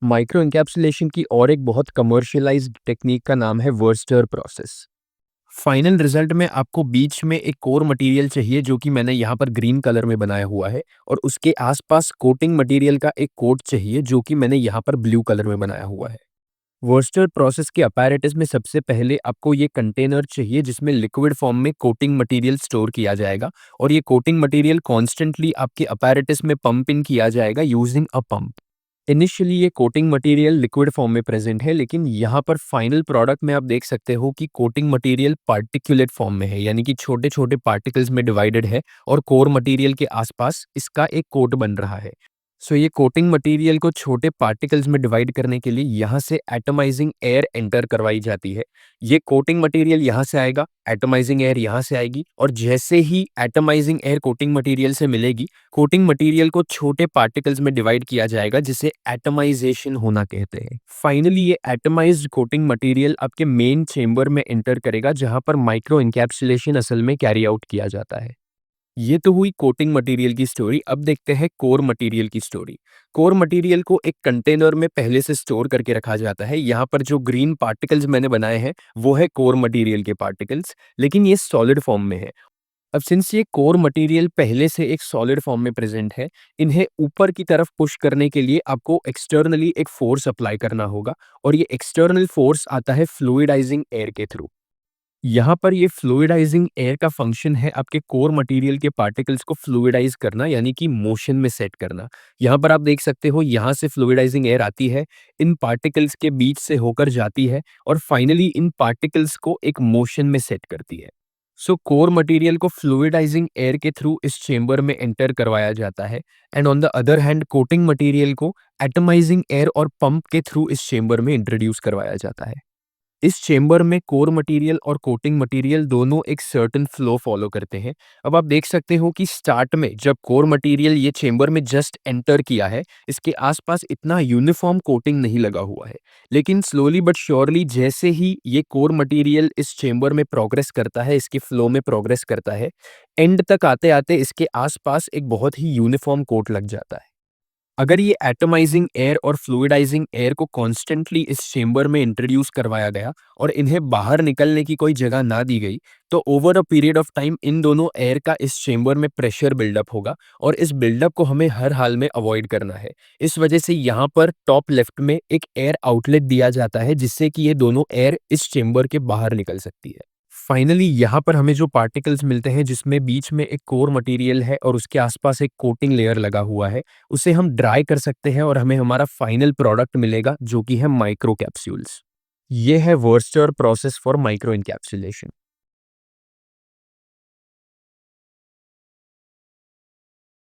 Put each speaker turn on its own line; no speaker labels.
Micro encapsulation की और एक बहुत कमर्शियलाइज्ड टेक्नीक का नाम है वर्स्टर प्रोसेस। फाइनल रिजल्ट में आपको बीच में एक कोर मटेरियल चाहिए जो कि मैंने यहाँ पर ग्रीन कलर में बनाया हुआ है, और उसके आसपास कोटिंग मटेरियल का एक कोट चाहिए जो कि मैंने यहाँ पर ब्लू कलर में बनाया हुआ है। वर्स्टर प्रोसेस के अपैरेटस में सबसे पहले आपको ये कंटेनर चाहिए जिसमें लिक्विड फॉर्म में कोटिंग मटेरियल स्टोर किया जाएगा, और ये कोटिंग मटेरियल कॉन्स्टेंटली आपके अपैरेटस में पंप इन किया जाएगा यूजिंग अ पंप। इनिशियली ये कोटिंग मटेरियल लिक्विड फॉर्म में प्रेजेंट है, लेकिन यहाँ पर फाइनल प्रोडक्ट में आप देख सकते हो कि कोटिंग मटेरियल पार्टिकुलेट फॉर्म में है, यानी कि छोटे छोटे पार्टिकल्स में डिवाइडेड है, और कोर मटेरियल के आसपास इसका एक कोट बन रहा है। सो ये कोटिंग मटेरियल को छोटे पार्टिकल्स में डिवाइड करने के लिए यहाँ से एटमाइजिंग एयर एंटर करवाई जाती है। ये कोटिंग मटेरियल यहाँ से आएगा, एटमाइजिंग एयर यहाँ से आएगी, और जैसे ही एटमाइजिंग एयर कोटिंग मटेरियल से मिलेगी, कोटिंग मटेरियल को छोटे पार्टिकल्स में डिवाइड किया जाएगा जिसे एटमाइजेशन होना कहते हैं। फाइनली ये एटमाइज्ड कोटिंग मटेरियल आपके मेन चेंबर में एंटर करेगा जहां पर माइक्रो एनकैप्सुलेशन असल में कैरी आउट किया जाता है। ये तो हुई कोटिंग मटेरियल की स्टोरी। अब देखते हैं कोर मटेरियल की स्टोरी। कोर मटेरियल को एक कंटेनर में पहले से स्टोर करके रखा जाता है। यहाँ पर जो ग्रीन पार्टिकल्स मैंने बनाए हैं वो है कोर मटेरियल के पार्टिकल्स, लेकिन ये सॉलिड फॉर्म में है। अब सिंस ये कोर मटेरियल पहले से एक सॉलिड फॉर्म में प्रेजेंट है, इन्हें ऊपर की तरफ पुश करने के लिए आपको एक्सटर्नली एक फोर्स अप्लाई करना होगा, और ये एक्सटर्नल फोर्स आता है फ्लूइडाइजिंग एयर के थ्रू। यहाँ पर ये फ्लूइडाइजिंग एयर का फंक्शन है आपके कोर मटेरियल के पार्टिकल्स को फ्लूइडाइज करना, यानी कि मोशन में सेट करना। यहाँ पर आप देख सकते हो, यहाँ से फ्लूइडाइजिंग एयर आती है, इन पार्टिकल्स के बीच से होकर जाती है, और फाइनली इन पार्टिकल्स को एक मोशन में सेट करती है। सो कोर मटेरियल को फ्लूइडाइजिंग एयर के थ्रू इस चेंबर में एंटर करवाया जाता है, and on the other hand coating material को एटमाइजिंग एयर और पंप के थ्रू इस चेंबर में इंट्रोड्यूस करवाया जाता है। इस चेंबर में कोर मटेरियल और कोटिंग मटेरियल दोनों एक सर्टेन फ्लो फॉलो करते हैं। अब आप देख सकते हो कि स्टार्ट में जब कोर मटेरियल ये चेंबर में जस्ट एंटर किया है, इसके आसपास इतना यूनिफॉर्म कोटिंग नहीं लगा हुआ है। लेकिन स्लोली बट श्योरली जैसे ही ये कोर मटेरियल इस चेंबर में प्रोग्रेस करता है, इसके फ्लो में प्रोग्रेस करता है, एंड तक आते आते इसके आसपास एक बहुत ही यूनिफॉर्म कोट लग जाता है। अगर ये एटमाइजिंग एयर और फ्लूइडाइजिंग एयर को कॉन्स्टेंटली इस चेंबर में इंट्रोड्यूस करवाया गया और इन्हें बाहर निकलने की कोई जगह ना दी गई, तो over a period of time in दोनों एयर का इस चेंबर में प्रेशर बिल्डअप होगा, और इस बिल्डअप को हमें हर हाल में अवॉइड करना है। इस वजह से यहाँ पर टॉप लेफ्ट में एक एयर आउटलेट दिया जाता है जिससे कि ये दोनों एयर इस चेंबर के बाहर निकल सकती है। फाइनली यहाँ पर हमें जो पार्टिकल्स मिलते हैं जिसमें बीच में एक कोर मटेरियल है और उसके आसपास एक कोटिंग लेयर लगा हुआ है, उसे हम ड्राई कर सकते हैं और हमें हमारा फाइनल प्रोडक्ट मिलेगा जो कि है माइक्रो कैप्सूल्स। ये है Wurster process for micro encapsulation.